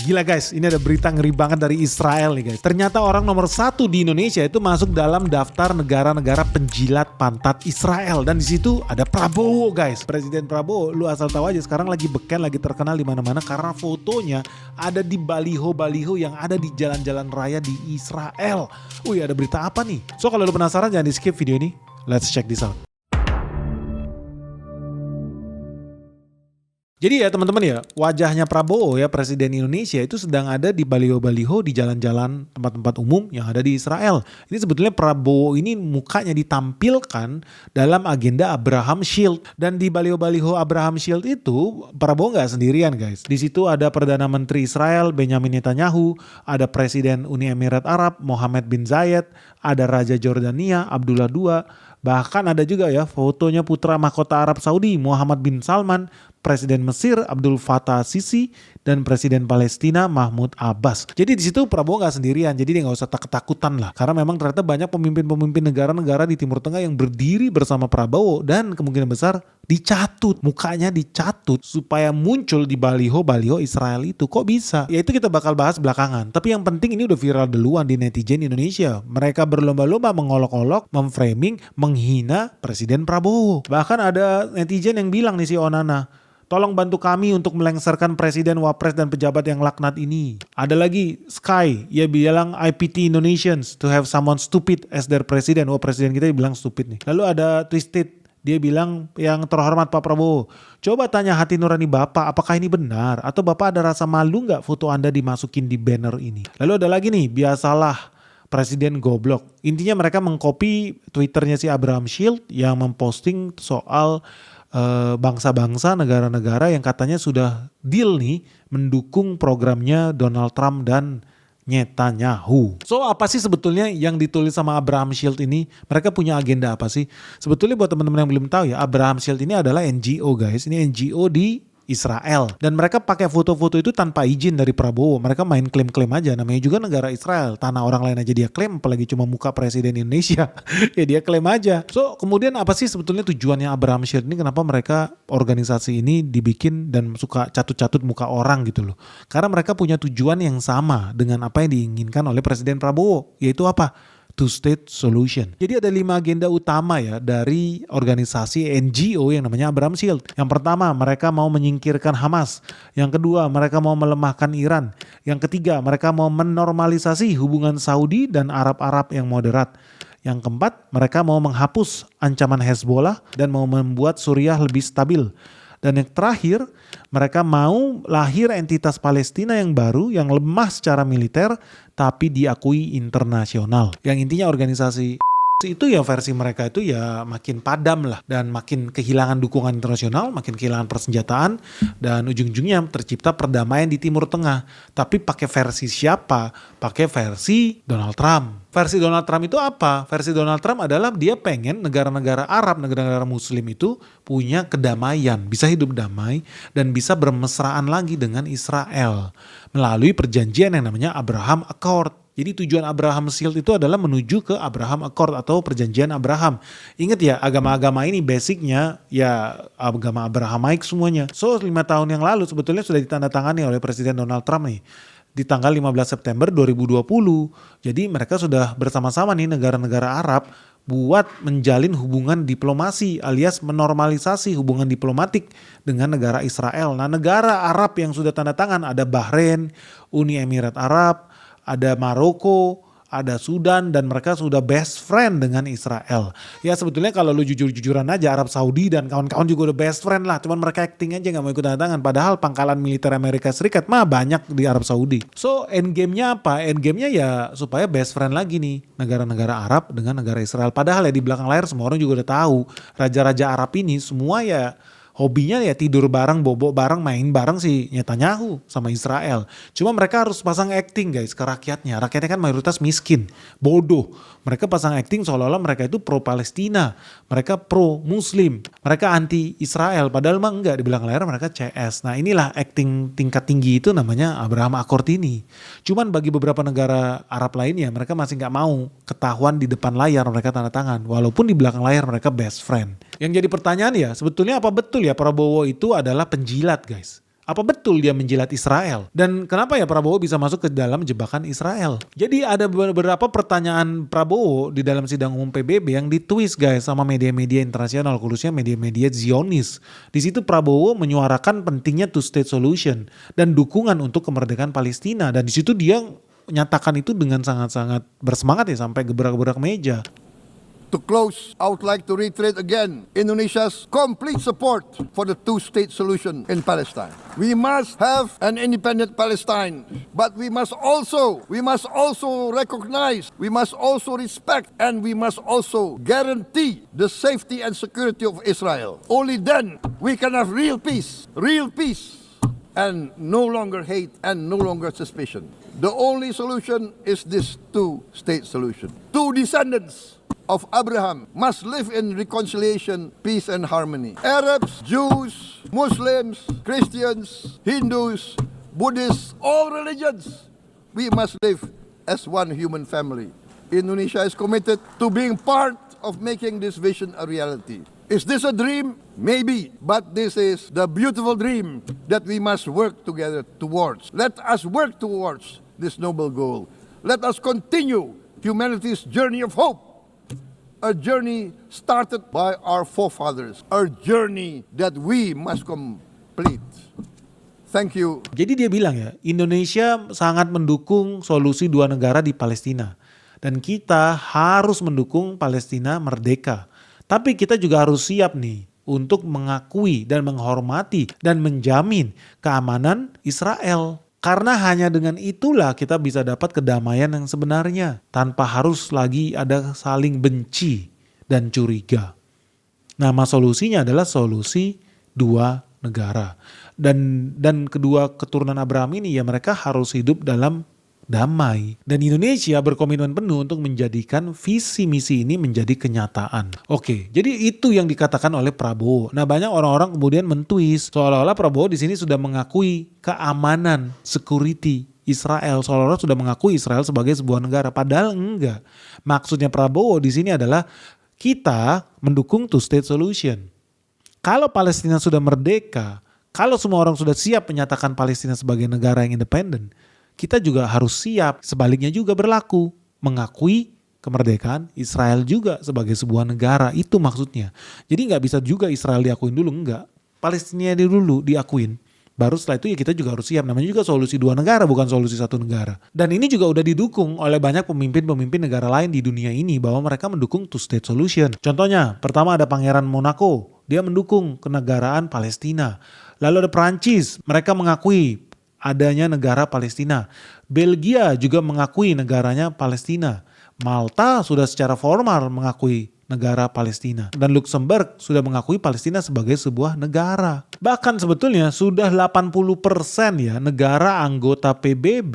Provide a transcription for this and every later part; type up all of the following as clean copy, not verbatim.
Gila guys, ini ada berita ngeri banget dari Israel nih guys. Ternyata orang nomor 1 di Indonesia itu masuk dalam daftar negara-negara penjilat pantat Israel. Dan di situ ada Prabowo guys. Presiden Prabowo, lu asal tahu aja sekarang lagi beken, lagi terkenal di mana-mana karena fotonya ada di baliho-baliho yang ada di jalan-jalan raya di Israel. Wih, ada berita apa nih? So kalau lu penasaran jangan di skip video ini. Let's check this out. Jadi ya teman-teman ya, wajahnya Prabowo ya presiden Indonesia itu sedang ada di baliho-baliho di jalan-jalan tempat-tempat umum yang ada di Israel. Ini sebetulnya Prabowo ini mukanya ditampilkan dalam agenda Abraham Shield. Dan di baliho-baliho Abraham Shield itu Prabowo nggak sendirian guys. Di situ ada Perdana Menteri Israel Benjamin Netanyahu, ada Presiden Uni Emirat Arab Mohammed bin Zayed, ada Raja Jordania Abdullah II. Bahkan ada juga ya fotonya putra mahkota Arab Saudi Muhammad bin Salman, Presiden Mesir Abdul Fattah Sisi, dan Presiden Palestina Mahmud Abbas. Jadi di situ Prabowo nggak sendirian, jadi dia nggak usah ketakutan lah. Karena memang ternyata banyak pemimpin-pemimpin negara-negara di Timur Tengah yang berdiri bersama Prabowo dan kemungkinan besar dicatut, mukanya dicatut supaya muncul di baliho-baliho Israel itu. Kok bisa? Ya itu kita bakal bahas belakangan. Tapi yang penting ini udah viral duluan di netizen Indonesia. Mereka berlomba-lomba mengolok-olok, memframing, menghina Presiden Prabowo. Bahkan ada netizen yang bilang nih si Onana, tolong bantu kami untuk melengsarkan presiden, wapres, dan pejabat yang laknat ini. Ada lagi Sky, ia bilang I pity Indonesians to have someone stupid as their president. Oh presiden kita dibilang stupid nih. Lalu ada Twisted, dia bilang yang terhormat Pak Prabowo, coba tanya hati nurani Bapak apakah ini benar atau Bapak ada rasa malu gak foto Anda dimasukin di banner ini. Lalu ada lagi nih, biasalah presiden goblok. Intinya mereka mengcopy Twitternya si Abraham Shield yang memposting soal bangsa-bangsa, negara-negara yang katanya sudah deal nih mendukung programnya Donald Trump dan Netanyahu. So apa sih sebetulnya yang ditulis sama Abraham Shield ini? Mereka punya agenda apa sih? Sebetulnya buat teman-teman yang belum tahu ya, Abraham Shield ini adalah NGO guys. Ini NGO di Israel. Dan mereka pakai foto-foto itu tanpa izin dari Prabowo. Mereka main klaim-klaim aja. Namanya juga negara Israel. Tanah orang lain aja dia klaim, apalagi cuma muka presiden Indonesia. Ya dia klaim aja. So kemudian apa sih sebetulnya tujuannya Abraham Shield ini? Kenapa mereka organisasi ini dibikin dan suka catut-catut muka orang gitu loh. Karena mereka punya tujuan yang sama dengan apa yang diinginkan oleh Presiden Prabowo. Yaitu apa? Two-state solution. Jadi ada 5 agenda utama ya dari organisasi NGO yang namanya Abraham Shield. Yang pertama, mereka mau menyingkirkan Hamas. Yang kedua, mereka mau melemahkan Iran. Yang ketiga, mereka mau menormalisasi hubungan Saudi dan Arab-Arab yang moderat. Yang keempat, mereka mau menghapus ancaman Hezbollah dan mau membuat Suriah lebih stabil. Dan yang terakhir, mereka mau lahir entitas Palestina yang baru yang lemah secara militer tapi diakui internasional. Yang intinya organisasi itu ya versi mereka itu ya makin padam lah dan makin kehilangan dukungan internasional, makin kehilangan persenjataan dan ujung-ujungnya tercipta perdamaian di Timur Tengah. Tapi pakai versi siapa? Pakai versi Donald Trump. Versi Donald Trump itu apa? Versi Donald Trump adalah dia pengen negara-negara Arab, negara-negara Muslim itu punya kedamaian, bisa hidup damai dan bisa bermesraan lagi dengan Israel melalui perjanjian yang namanya Abraham Accord. Jadi tujuan Abraham Shield itu adalah menuju ke Abraham Accord atau perjanjian Abraham. Ingat ya, agama-agama ini basicnya ya agama Abrahamaik semuanya. So 5 tahun yang lalu sebetulnya sudah ditandatangani oleh Presiden Donald Trump nih. Di tanggal 15 September 2020. Jadi mereka sudah bersama-sama nih negara-negara Arab buat menjalin hubungan diplomasi alias menormalisasi hubungan diplomatik dengan negara Israel. Nah negara Arab yang sudah tanda tangan ada Bahrain, Uni Emirat Arab, ada Maroko, ada Sudan, dan mereka sudah best friend dengan Israel. Ya sebetulnya kalau lu jujur-jujuran aja Arab Saudi dan kawan-kawan juga udah best friend lah. Cuman mereka acting aja gak mau ikut tanda tangan. Padahal pangkalan militer Amerika Serikat mah banyak di Arab Saudi. So endgame-nya apa? Endgame-nya ya supaya best friend lagi nih. Negara-negara Arab dengan negara Israel. Padahal ya di belakang layar semua orang juga udah tahu. Raja-raja Arab ini semua ya hobinya ya tidur bareng, bobok bareng, main bareng si Netanyahu sama Israel. Cuma mereka harus pasang acting guys ke rakyatnya. Rakyatnya kan mayoritas miskin, bodoh. Mereka pasang acting seolah-olah mereka itu pro Palestina. Mereka pro Muslim. Mereka anti Israel. Padahal mah enggak, di belakang layar mereka CS. Nah inilah acting tingkat tinggi itu namanya Abraham Accord ini. Cuman bagi beberapa negara Arab lainnya mereka masih gak mau ketahuan di depan layar mereka tanda tangan. Walaupun di belakang layar mereka best friend. Yang jadi pertanyaan ya sebetulnya apa betul ya Prabowo itu adalah penjilat guys? Apa betul dia menjilat Israel? Dan kenapa ya Prabowo bisa masuk ke dalam jebakan Israel? Jadi ada beberapa pertanyaan Prabowo di dalam sidang umum PBB yang ditwist guys sama media-media internasional, khususnya media-media Zionis. Di situ Prabowo menyuarakan pentingnya two-state solution dan dukungan untuk kemerdekaan Palestina. Dan di situ dia menyatakan itu dengan sangat-sangat bersemangat ya sampai gebrak-gebrak meja. To close, I would like to reiterate again Indonesia's complete support for the two-state solution in Palestine. We must have an independent Palestine, but we must also recognize, we must also respect, and we must also guarantee the safety and security of Israel. Only then we can have real peace, and no longer hate and no longer suspicion. The only solution is this two-state solution. Two descendants of Abraham must live in reconciliation, peace and harmony. Arabs, Jews, Muslims, Christians, Hindus, Buddhists, all religions, we must live as one human family. Indonesia is committed to being part of making this vision a reality. Is this a dream? Maybe, but this is the beautiful dream that we must work together towards. Let us work towards this noble goal. Let us continue humanity's journey of hope. A journey started by our forefathers. A journey that we must complete. Thank you. Jadi dia bilang ya, Indonesia sangat mendukung solusi dua negara di Palestina. Dan kita harus mendukung Palestina merdeka. Tapi kita juga harus siap nih untuk mengakui dan menghormati dan menjamin keamanan Israel. Karena hanya dengan itulah kita bisa dapat kedamaian yang sebenarnya. Tanpa harus lagi ada saling benci dan curiga. Nama solusinya adalah solusi dua negara. Dan kedua keturunan Abraham ini ya mereka harus hidup dalam damai. Dan Indonesia berkomitmen penuh untuk menjadikan visi misi ini menjadi kenyataan. Oke, jadi itu yang dikatakan oleh Prabowo. Nah, banyak orang-orang kemudian mentwist seolah-olah Prabowo di sini sudah mengakui keamanan, security Israel, seolah-olah sudah mengakui Israel sebagai sebuah negara. Padahal enggak. Maksudnya Prabowo di sini adalah kita mendukung two-state solution. Kalau Palestina sudah merdeka, kalau semua orang sudah siap menyatakan Palestina sebagai negara yang independen, kita juga harus siap sebaliknya juga berlaku. Mengakui kemerdekaan Israel juga sebagai sebuah negara. Itu maksudnya. Jadi gak bisa juga Israel diakuin dulu. Enggak. Palestina dulu diakuin. Baru setelah itu ya kita juga harus siap. Namanya juga solusi dua negara bukan solusi satu negara. Dan ini juga udah didukung oleh banyak pemimpin-pemimpin negara lain di dunia ini. Bahwa mereka mendukung two-state solution. Contohnya pertama ada Pangeran Monaco. Dia mendukung kenegaraan Palestina. Lalu ada Perancis. Mereka mengakui adanya negara Palestina. Belgia juga mengakui negaranya Palestina. Malta sudah secara formal mengakui negara Palestina. Dan Luxembourg sudah mengakui Palestina sebagai sebuah negara. Bahkan sebetulnya sudah 80% ya negara anggota PBB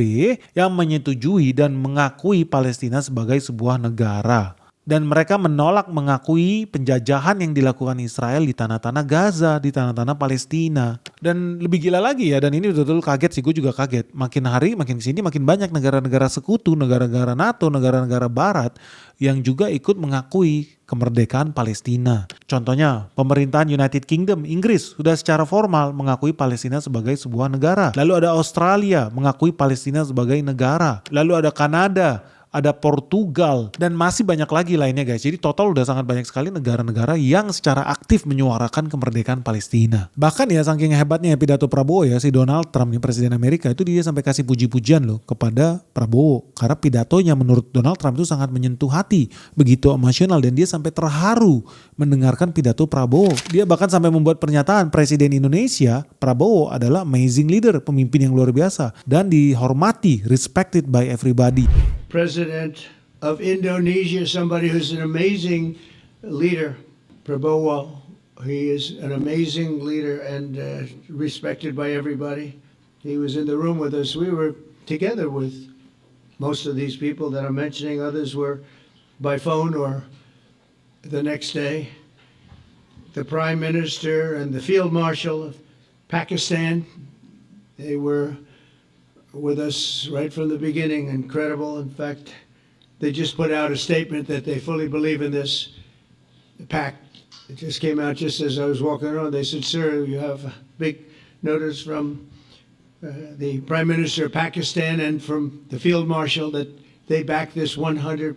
yang menyetujui dan mengakui Palestina sebagai sebuah negara. Dan mereka menolak mengakui penjajahan yang dilakukan Israel di tanah-tanah Gaza, di tanah-tanah Palestina. Dan lebih gila lagi ya, dan ini betul-betul kaget sih, gue juga kaget. Makin hari, makin kesini makin banyak negara-negara sekutu, negara-negara NATO, negara-negara barat yang juga ikut mengakui kemerdekaan Palestina. Contohnya, pemerintahan United Kingdom, Inggris, sudah secara formal mengakui Palestina sebagai sebuah negara. Lalu ada Australia mengakui Palestina sebagai negara. Lalu ada Kanada, ada Portugal, dan masih banyak lagi lainnya guys. Jadi total udah sangat banyak sekali negara-negara yang secara aktif menyuarakan kemerdekaan Palestina. Bahkan ya saking hebatnya pidato Prabowo ya, si Donald Trump nih presiden Amerika itu dia sampai kasih puji-pujian loh kepada Prabowo. Karena pidatonya menurut Donald Trump itu sangat menyentuh hati, begitu emosional, dan dia sampai terharu mendengarkan pidato Prabowo. Dia bahkan sampai membuat pernyataan presiden Indonesia, Prabowo adalah amazing leader, pemimpin yang luar biasa dan dihormati, respected by everybody. President of Indonesia, somebody who's an amazing leader, Prabowo. He is an amazing leader and respected by everybody. He was in the room with us. We were together with most of these people that I'm mentioning. Others were by phone or the next day. The Prime Minister and the Field Marshal of Pakistan, they were with us right from the beginning. Incredible. In fact, they just put out a statement that they fully believe in this pact. It just came out just as I was walking around. They said, "Sir, you have a big notice from the Prime Minister of Pakistan and from the Field Marshal that they back this 100%.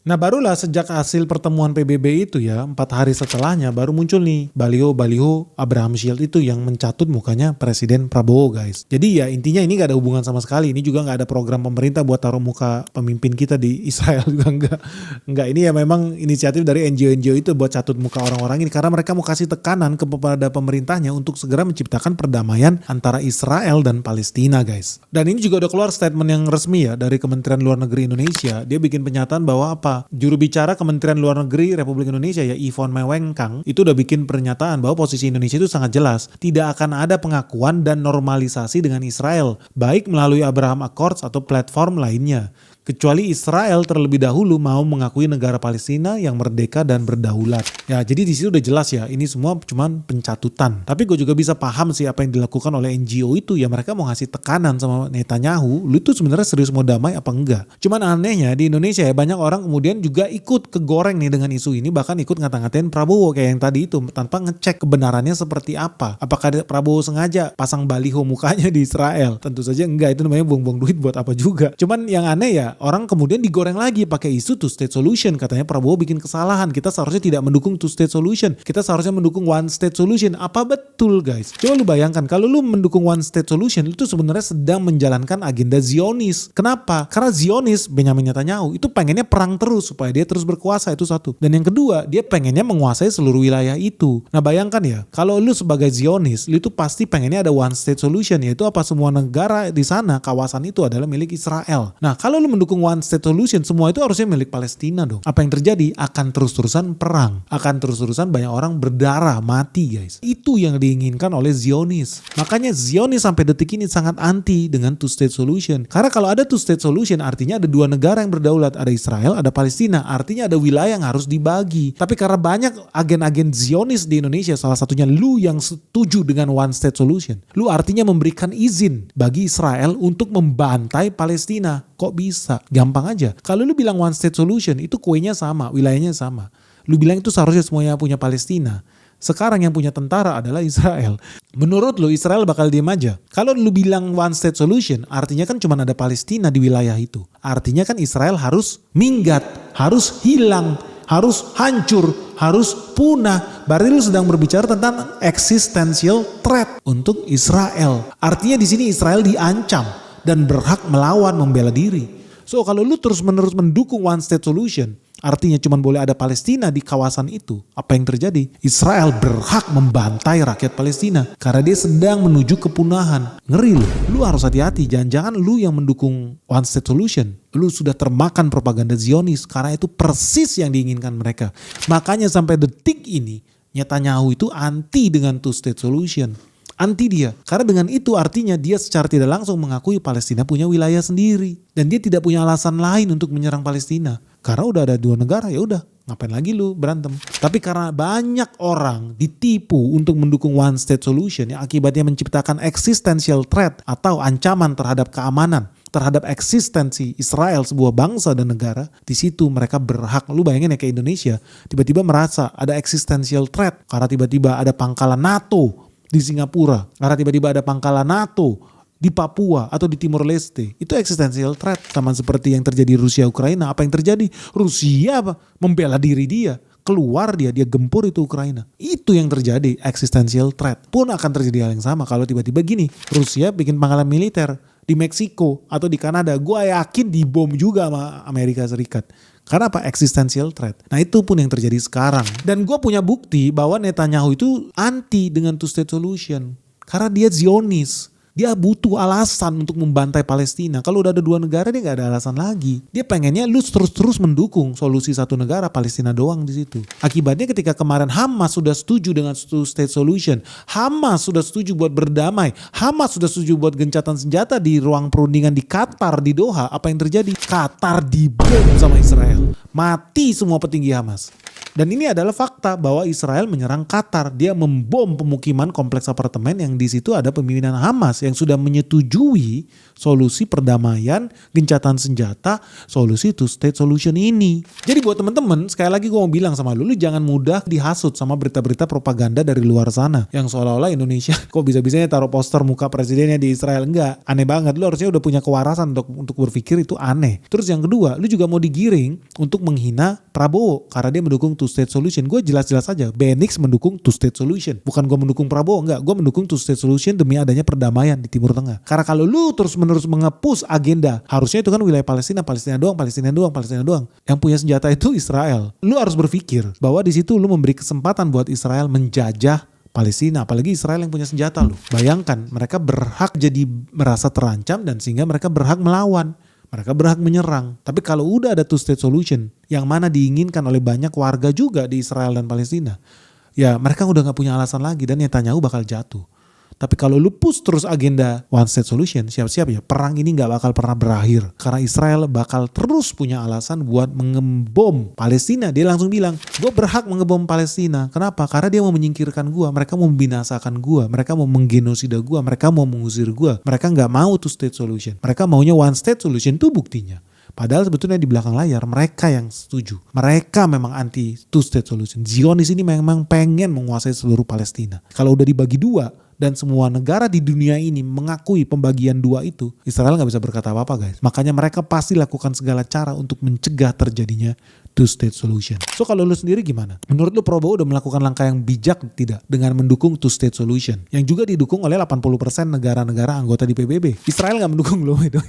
Nah barulah sejak hasil pertemuan PBB itu ya 4 hari setelahnya baru muncul nih baliho-baliho Abraham Shield itu yang mencatut mukanya Presiden Prabowo guys. Jadi ya intinya ini gak ada hubungan sama sekali. Ini juga gak ada program pemerintah buat taruh muka pemimpin kita di Israel juga enggak. Ini ya memang inisiatif dari NGO-NGO itu buat catut muka orang-orang ini. Karena mereka mau kasih tekanan kepada pemerintahnya untuk segera menciptakan perdamaian antara Israel dan Palestina guys. Dan ini juga udah keluar statement yang resmi ya dari Kementerian Luar Negeri Indonesia. Dia bikin pernyataan bahwa apa? Juru bicara Kementerian Luar Negeri Republik Indonesia ya Yvonne Mewengkang itu udah bikin pernyataan bahwa posisi Indonesia itu sangat jelas. Tidak akan ada pengakuan dan normalisasi dengan Israel, baik melalui Abraham Accords atau platform lainnya. Kecuali Israel terlebih dahulu mau mengakui negara Palestina yang merdeka dan berdaulat. Ya jadi di situ udah jelas ya ini semua cuman pencatutan. Tapi gue juga bisa paham sih apa yang dilakukan oleh NGO itu ya mereka mau ngasih tekanan sama Netanyahu. Lu itu sebenarnya serius mau damai apa enggak? Cuman anehnya di Indonesia ya banyak orang kemudian juga ikut kegoreng nih dengan isu ini bahkan ikut ngata-ngatain Prabowo kayak yang tadi itu tanpa ngecek kebenarannya seperti apa. Apakah Prabowo sengaja pasang baliho mukanya di Israel? Tentu saja enggak, itu namanya buang-buang duit buat apa juga. Cuman yang aneh ya orang kemudian digoreng lagi pakai isu two state solution. Katanya Prabowo bikin kesalahan. Kita seharusnya tidak mendukung two state solution. Kita seharusnya mendukung one state solution. Apa betul guys? Coba lu bayangkan kalau lu mendukung one state solution itu sebenarnya sedang menjalankan agenda Zionis. Kenapa? Karena Zionis Benyamin Netanyahu itu pengennya perang terus supaya dia terus berkuasa, itu satu. Dan yang kedua dia pengennya menguasai seluruh wilayah itu. Nah bayangkan ya kalau lu sebagai Zionis lu itu pasti pengennya ada one state solution, yaitu apa semua negara di sana kawasan itu adalah milik Israel. Nah kalau lu mendukung one state solution semua itu harusnya milik Palestina dong. Apa yang terjadi? Akan terus-terusan perang, akan terus-terusan banyak orang berdarah mati guys. Itu yang diinginkan oleh Zionis. Makanya Zionis sampai detik ini sangat anti dengan two state solution. Karena kalau ada two state solution artinya ada dua negara yang berdaulat, ada Israel ada Palestina, artinya ada wilayah yang harus dibagi. Tapi karena banyak agen-agen Zionis di Indonesia, salah satunya lu yang setuju dengan one state solution, lu artinya memberikan izin bagi Israel untuk membantai Palestina. Kok bisa? Gampang aja. Kalau lu bilang one state solution itu kuenya sama, wilayahnya sama. Lu bilang itu seharusnya semuanya punya Palestina. Sekarang yang punya tentara adalah Israel. Menurut lu Israel bakal diem aja? Kalau lu bilang one state solution artinya kan cuma ada Palestina di wilayah itu. Artinya kan Israel harus minggat, harus hilang, harus hancur, harus punah. Berarti lu sedang berbicara tentang existential threat untuk Israel. Artinya di sini Israel diancam dan berhak melawan, membela diri. So kalau lu terus-menerus mendukung one state solution, artinya cuma boleh ada Palestina di kawasan itu. Apa yang terjadi? Israel berhak membantai rakyat Palestina karena dia sedang menuju kepunahan. Ngeri lu. Lu harus hati-hati. Jangan-jangan lu yang mendukung one state solution, lu sudah termakan propaganda Zionis karena itu persis yang diinginkan mereka. Makanya sampai detik ini Netanyahu itu anti dengan two state solution. Anti dia. Karena dengan itu artinya dia secara tidak langsung mengakui Palestina punya wilayah sendiri. Dan dia tidak punya alasan lain untuk menyerang Palestina. Karena udah ada dua negara, ya udah ngapain lagi lu berantem. Tapi karena banyak orang ditipu untuk mendukung one state solution yang akibatnya menciptakan existential threat atau ancaman terhadap keamanan, terhadap eksistensi Israel sebuah bangsa dan negara, di situ mereka berhak. Lu bayangin ya kayak Indonesia tiba-tiba merasa ada existential threat karena tiba-tiba ada pangkalan NATO di Singapura, karena tiba-tiba ada pangkalan NATO di Papua atau di Timor Leste. Itu existential threat. Sama seperti yang terjadi Rusia Ukraina. Apa yang terjadi? Rusia membela diri dia. Keluar dia gempur itu Ukraina. Itu yang terjadi, existential threat. Pun akan terjadi hal yang sama kalau tiba-tiba gini, Rusia bikin pangkalan militer di Meksiko atau di Kanada. Gue yakin dibom juga sama Amerika Serikat. Karena apa? Existential threat. Nah itu pun yang terjadi sekarang. Dan gue punya bukti bahwa Netanyahu itu anti dengan two state solution. Karena dia Zionis. Dia butuh alasan untuk membantai Palestina. Kalau udah ada dua negara dia gak ada alasan lagi. Dia pengennya lu terus-terus mendukung solusi satu negara, Palestina doang di situ. Akibatnya ketika kemarin Hamas sudah setuju dengan two state solution, Hamas sudah setuju buat berdamai, Hamas sudah setuju buat gencatan senjata di ruang perundingan di Qatar, di Doha, apa yang terjadi? Qatar dibom sama Israel. Mati semua petinggi Hamas. Dan ini adalah fakta bahwa Israel menyerang Qatar. Dia membom pemukiman kompleks apartemen yang di situ ada pimpinan Hamas yang sudah menyetujui solusi perdamaian, gencatan senjata, solusi two state solution ini. Jadi buat teman-teman, sekali lagi gue mau bilang sama lu jangan mudah dihasut sama berita-berita propaganda dari luar sana yang seolah-olah Indonesia kok bisa-bisanya taruh poster muka presidennya di Israel. Enggak, aneh banget. Lu harusnya udah punya kewarasan untuk berpikir, itu aneh. Terus yang kedua, lu juga mau digiring untuk menghina Prabowo karena dia mendukung two state solution. Gue jelas-jelas aja, BNX mendukung two state solution. Bukan gue mendukung Prabowo, enggak. Gue mendukung two state solution demi adanya perdamaian di Timur Tengah. Karena kalau lu terus-menerus mengepus agenda, harusnya itu kan wilayah Palestina, Palestina doang, Palestina doang, Palestina doang. Yang punya senjata itu Israel. Lu harus berpikir bahwa di situ lu memberi kesempatan buat Israel menjajah Palestina, apalagi Israel yang punya senjata lu. Bayangkan, mereka berhak jadi merasa terancam dan sehingga mereka berhak melawan. Mereka berhak menyerang. Tapi kalau udah ada two state solution yang mana diinginkan oleh banyak warga juga di Israel dan Palestina, ya mereka udah gak punya alasan lagi dan Netanyahu bakal jatuh. Tapi kalau lu push terus agenda one state solution, siap-siap ya perang ini gak bakal pernah berakhir. Karena Israel bakal terus punya alasan buat mengebom Palestina. Dia langsung bilang, gue berhak mengebom Palestina. Kenapa? Karena dia mau menyingkirkan gue. Mereka mau membinasakan gue. Mereka mau menggenosida gue. Mereka mau mengusir gue. Mereka gak mau two state solution. Mereka maunya one state solution, itu buktinya. Padahal sebetulnya di belakang layar mereka yang setuju. Mereka memang anti two state solution. Zionis ini memang pengen menguasai seluruh Palestina. Kalau udah dibagi dua dan semua negara di dunia ini mengakui pembagian dua itu, Israel gak bisa berkata apa-apa guys. Makanya mereka pasti lakukan segala cara untuk mencegah terjadinya two state solution. So kalau lu sendiri gimana? Menurut lu Prabowo udah melakukan langkah yang bijak tidak dengan mendukung two state solution yang juga didukung oleh 80% negara-negara anggota di PBB? Israel gak mendukung lu itu.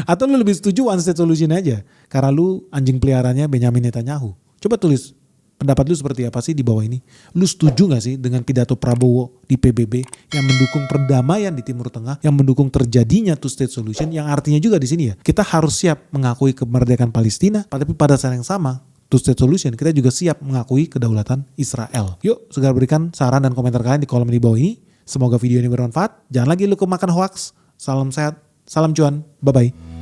Atau lu lebih setuju one state solution aja karena lu anjing peliharanya Benyamin Netanyahu? Coba tulis pendapat lu seperti apa sih di bawah ini? Lu setuju gak sih dengan pidato Prabowo di PBB yang mendukung perdamaian di Timur Tengah, yang mendukung terjadinya two state solution, yang artinya juga di sini ya kita harus siap mengakui kemerdekaan Palestina, tapi pada saat yang sama two state solution kita juga siap mengakui kedaulatan Israel. Yuk segera berikan saran dan komentar kalian di kolom di bawah ini. Semoga video ini bermanfaat. Jangan lagi lu kemakan hoax. Salam sehat, salam cuan, bye bye.